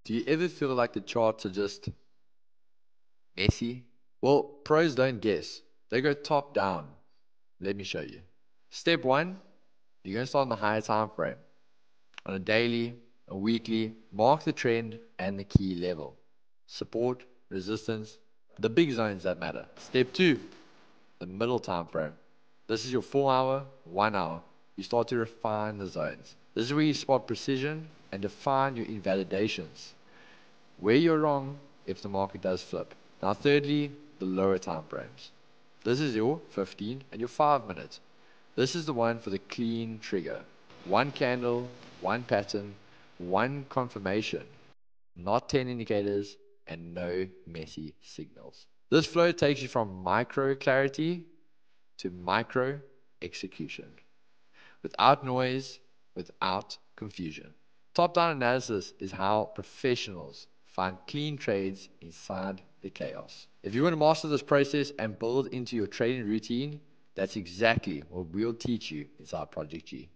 Do you ever feel like the charts are just messy? Well, pros don't guess. They go top down. Let me show you. Step one, you're going to start on the higher time frame. On a daily, a weekly, mark the trend and the key level. Support, resistance, the big zones that matter. Step two, the middle time frame. This is your 4 hour, 1 hour. You start to refine the zones. This is where you spot precision and define your invalidations. Where you're wrong if the market does flip. Now, thirdly, the lower time frames. This is your 15 and your 5 minutes. This is the one for the clean trigger. One candle, one pattern, one confirmation, not 10 indicators, and no messy signals. This flow takes you from micro clarity to micro execution without noise, without confusion. Top down analysis is how professionals find clean trades inside the chaos. If you want to master this process and build into your trading routine, that's exactly what we'll teach you inside Project G.